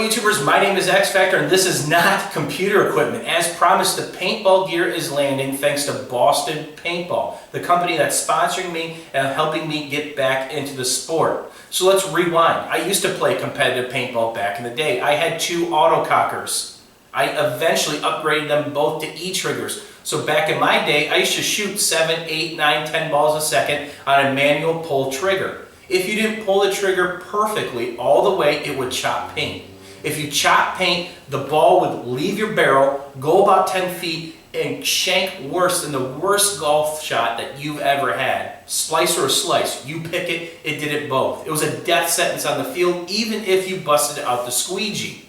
YouTubers, my name is X Factor and this is not computer equipment. As promised, the paintball gear is landing thanks to Boston Paintball, the company that's sponsoring me and helping me get back into the sport. So let's rewind. I used to play competitive paintball back in the day. I had two autocockers. I eventually upgraded them both to E-triggers. So back in my day, I used to shoot 7, 8, 9, 10 balls a second on a manual pull trigger. If you didn't pull the trigger perfectly all the way, it would chop paint. If you chop paint, the ball would leave your barrel, go about 10 feet, and shank worse than the worst golf shot that you've ever had. Splice or slice, you pick it, it did it both. It was a death sentence on the field, even if you busted out the squeegee.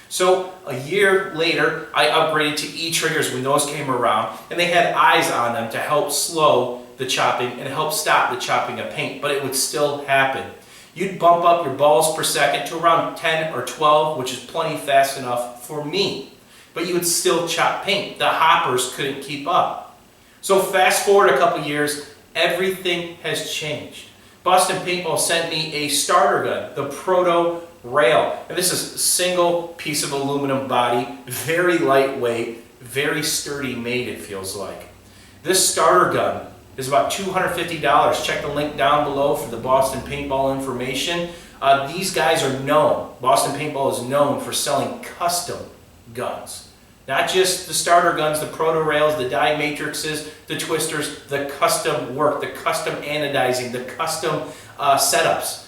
So a year later, I upgraded to E-triggers when those came around, and they had eyes on them to help slow the chopping and help stop the chopping of paint, but it would still happen. You'd bump up your balls per second to around 10 or 12, which is plenty fast enough for me. But you would still chop paint. The hoppers couldn't keep up. So fast forward a couple years, everything has changed. Boston Paintball sent me a starter gun, the Proto Rail. And this is a single piece of aluminum body, very lightweight, very sturdy made, it feels like. This starter gun is about $250. Check the link down below for the Boston Paintball information. These guys are known, Boston Paintball is known for selling custom guns. Not just the starter guns, the Proto Rails, the die matrices, the twisters, the custom work, the custom anodizing, the custom setups.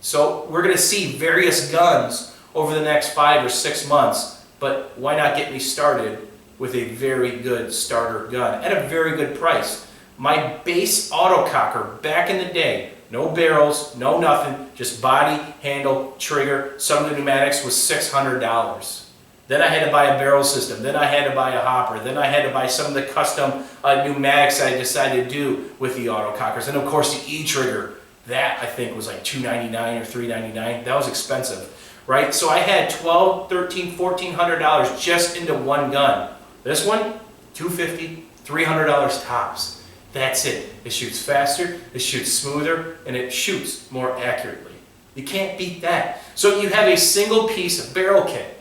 So we're going to see various guns over the next 5 or 6 months, but why not get me started with a very good starter gun at a very good price. My base autococker back in the day, no barrels, no nothing, just body, handle, trigger, some of the pneumatics was $600. Then I had to buy a barrel system, then I had to buy a hopper, then I had to buy some of the custom pneumatics I decided to do with the autocockers. And of course the E-trigger, that I think was like $299 or $399. That was expensive, right? So I had $1,200, $1,300, $1,400 just into one gun. This one, $250, $300 tops. That's it. It shoots faster, it shoots smoother, and it shoots more accurately. You can't beat that. So you have a single piece of barrel kit,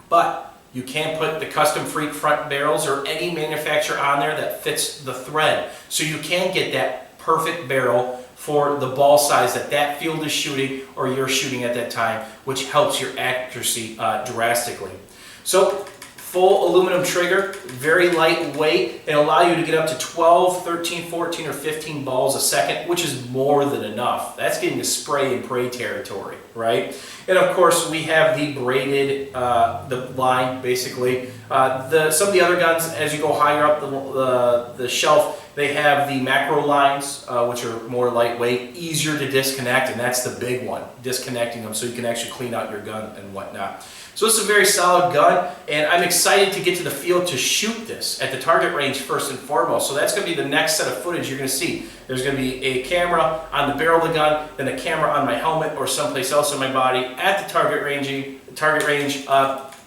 but you can't put the custom freak front barrels or any manufacturer on there that fits the thread. So you can get that perfect barrel for the ball size that that field is shooting or you're shooting at that time, which helps your accuracy drastically. So full aluminum trigger, very lightweight, and allow you to get up to 12, 13, 14, or 15 balls a second, which is more than enough. That's getting to spray and pray territory, right? And of course, we have the braided, the line, basically. Some of the other guns, as you go higher up the shelf, they have the macro lines, which are more lightweight, easier to disconnect, and that's the big one, disconnecting them so you can actually clean out your gun and whatnot. So it's a very solid gun, and I'm excited to get to the field to shoot this at the target range first and foremost. So that's going to be the next set of footage you're going to see. There's going to be a camera on the barrel of the gun, then a camera on my helmet or someplace else on my body at the target range,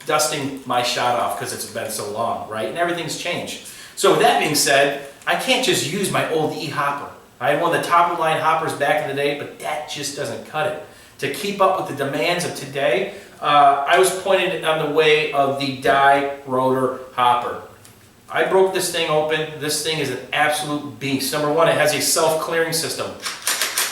dusting my shot off because it's been so long, right? And everything's changed. So with that being said, I can't just use my old E-hopper. I had one of the top of the line hoppers back in the day, but that just doesn't cut it. To keep up with the demands of today, I was pointed on the way of the die rotor hopper. I broke this thing open. This thing is an absolute beast. Number one, it has a self-clearing system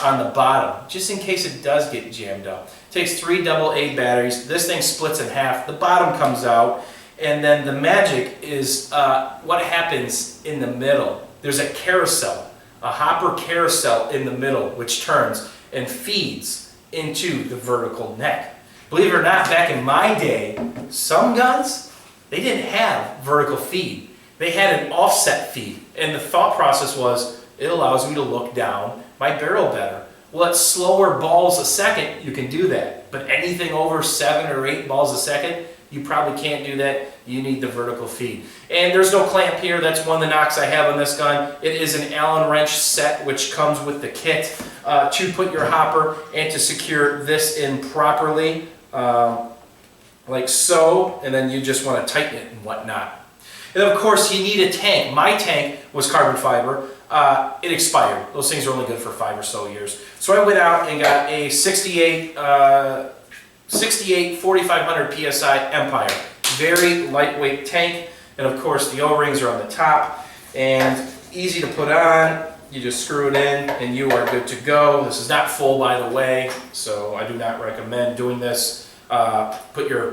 on the bottom, just in case it does get jammed up. It takes 3 AA batteries. This thing splits in half. The bottom comes out, and then the magic is what happens in the middle. There's a carousel, a hopper carousel in the middle, which turns and feeds into the vertical neck. Believe it or not, back in my day, some guns, they didn't have vertical feed. They had an offset feed. And the thought process was, it allows me to look down my barrel better. Well, at slower balls a second, you can do that. But anything over 7 or 8 balls a second, you probably can't do that. You need the vertical feed. And there's no clamp here. That's one of the knocks I have on this gun. It is an Allen wrench set, which comes with the kit to put your hopper and to secure this in properly. Like so, and then you just want to tighten it and whatnot. And of course you need a tank. My tank was carbon fiber. It expired. Those things are only good for 5 or so years. So I went out and got a 68 68 4500 PSI Empire. Very lightweight tank, and of course the O-rings are on the top, and easy to put on. You just screw it in and you are good to go. This is not full, by the way, so I do not recommend doing this. Put your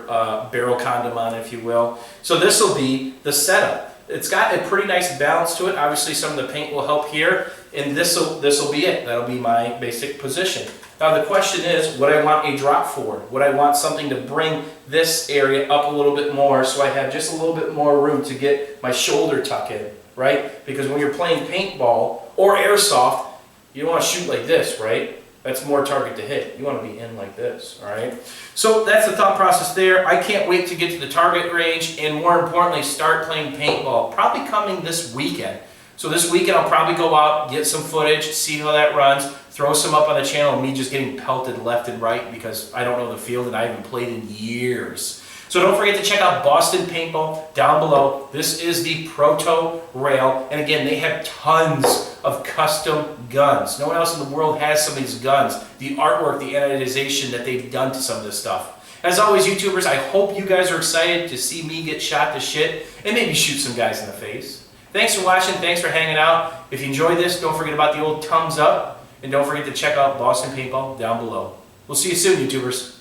barrel condom on, if you will. So this will be the setup. It's got a pretty nice balance to it. Obviously some of the paint will help here, and this will be it. That'll be my basic position. Now the question is, would I want a drop forward? Would I want something to bring this area up a little bit more so I have just a little bit more room to get my shoulder tuck in, right? Because when you're playing paintball or airsoft, you don't want to shoot like this, right? That's more target to hit. You want to be in like this, all right? So that's the thought process there. I can't wait to get to the target range and, more importantly, start playing paintball. Probably coming this weekend. So this weekend I'll probably go out, get some footage, see how that runs, throw some up on the channel, me just getting pelted left and right because I don't know the field and I haven't played in years. So don't forget to check out Boston Paintball down below. This is the Proto Rail, and again, they have tons of custom guns. No one else in the world has some of these guns. The artwork, the anodization that they've done to some of this stuff. As always, YouTubers, I hope you guys are excited to see me get shot to shit and maybe shoot some guys in the face. Thanks for watching. Thanks for hanging out. If you enjoyed this, don't forget about the old thumbs up, and don't forget to check out Boston Paintball down below. We'll see you soon, YouTubers.